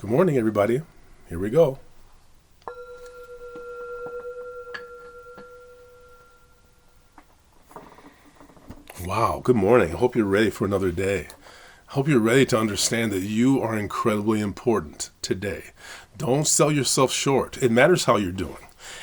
Good morning, everybody. Here we go. Wow, good morning. I hope you're ready for another day. I hope you're ready to understand that you are incredibly important today. Don't sell yourself short. It matters how you're doing.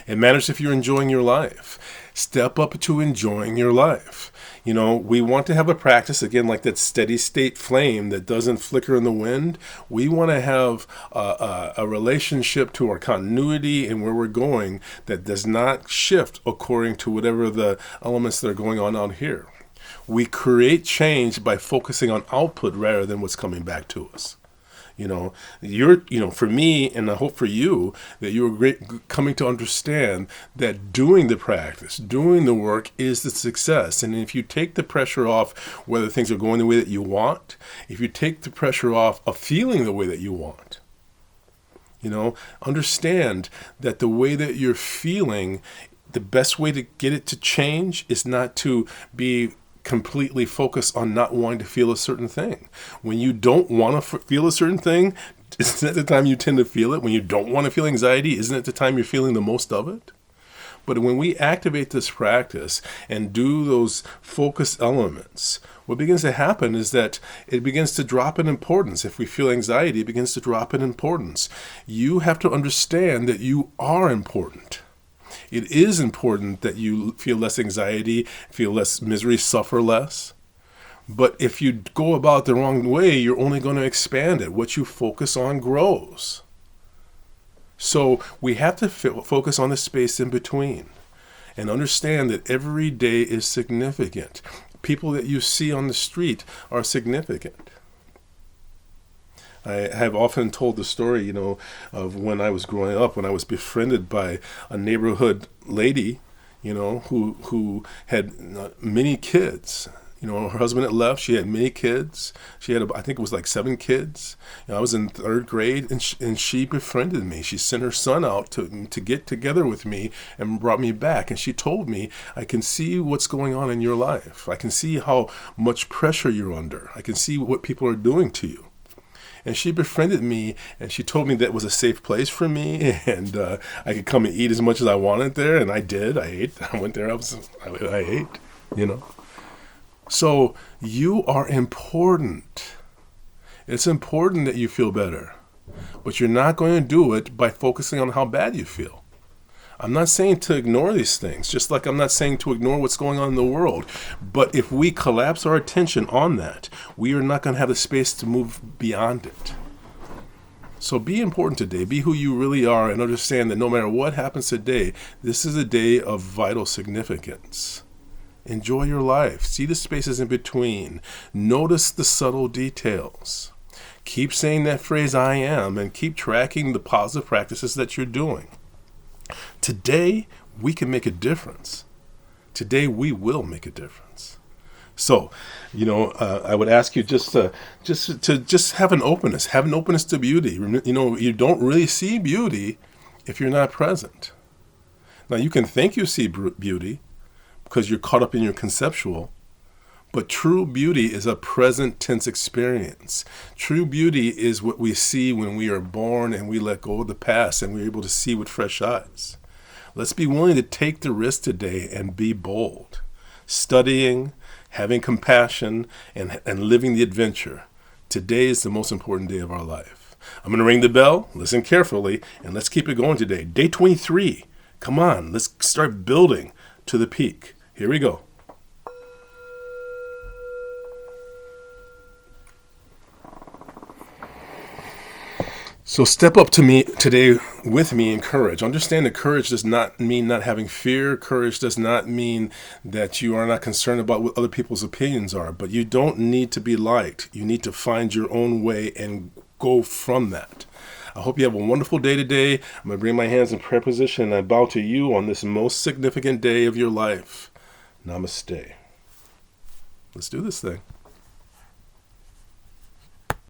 It matters if you're enjoying your life. Step up to enjoying your life. You know, we want to have a practice, again, like that steady state flame that doesn't flicker in the wind. We want to have a relationship to our continuity and where we're going that does not shift according to whatever the elements that are going on out here. We create change by focusing on output rather than what's coming back to us. For me, and I hope for you, that you're coming to understand that doing the practice, doing the work is the success. And if you take the pressure off whether things are going the way that you want, if you take the pressure off of feeling the way that you want, understand that the way that you're feeling, the best way to get it to change is not to be completely focus on not wanting to feel a certain thing. When you don't want to feel a certain thing, isn't it the time you tend to feel it? When you don't want to feel anxiety, isn't it the time you're feeling the most of it? But when we activate this practice and do those focus elements, what begins to happen is that it begins to drop in importance. If we feel anxiety, it begins to drop in importance. You have to understand that you are important. It is important that you feel less anxiety, feel less misery, suffer less. But if you go about the wrong way, you're only going to expand it. What you focus on grows. So we have to focus on the space in between and understand that every day is significant. People that you see on the street are significant. I have often told the story, of when I was growing up, when I was befriended by a neighborhood lady, who had many kids. Her husband had left. She had many kids. She had, I think it was like 7 kids. I was in 3rd grade, and she befriended me. She sent her son out to get together with me and brought me back. And she told me, I can see what's going on in your life. I can see how much pressure you're under. I can see what people are doing to you. And she befriended me, and she told me that was a safe place for me, and I could come and eat as much as I wanted there, and I did. I ate. I went there. I ate. So you are important. It's important that you feel better, but you're not going to do it by focusing on how bad you feel. I'm not saying to ignore these things, just like I'm not saying to ignore what's going on in the world. But if we collapse our attention on that, we are not going to have the space to move beyond it. So be important today. Be who you really are and understand that no matter what happens today, this is a day of vital significance. Enjoy your life. See the spaces in between. Notice the subtle details. Keep saying that phrase, I am, and keep tracking the positive practices that you're doing. Today, we can make a difference. Today, we will make a difference. So, I would ask you just to have an openness. Have an openness to beauty. You don't really see beauty if you're not present. Now, you can think you see beauty because you're caught up in your conceptual. But true beauty is a present tense experience. True beauty is what we see when we are born and we let go of the past and we're able to see with fresh eyes. Let's be willing to take the risk today and be bold. Studying, having compassion, and living the adventure. Today is the most important day of our life. I'm going to ring the bell. Listen carefully, and let's keep it going today. Day 23. Come on, let's start building to the peak. Here we go. So step up to me today with me in courage. Understand that courage does not mean not having fear. Courage does not mean that you are not concerned about what other people's opinions are. But you don't need to be liked. You need to find your own way and go from that. I hope you have a wonderful day today. I'm going to bring my hands in prayer position and I bow to you on this most significant day of your life. Namaste. Let's do this thing.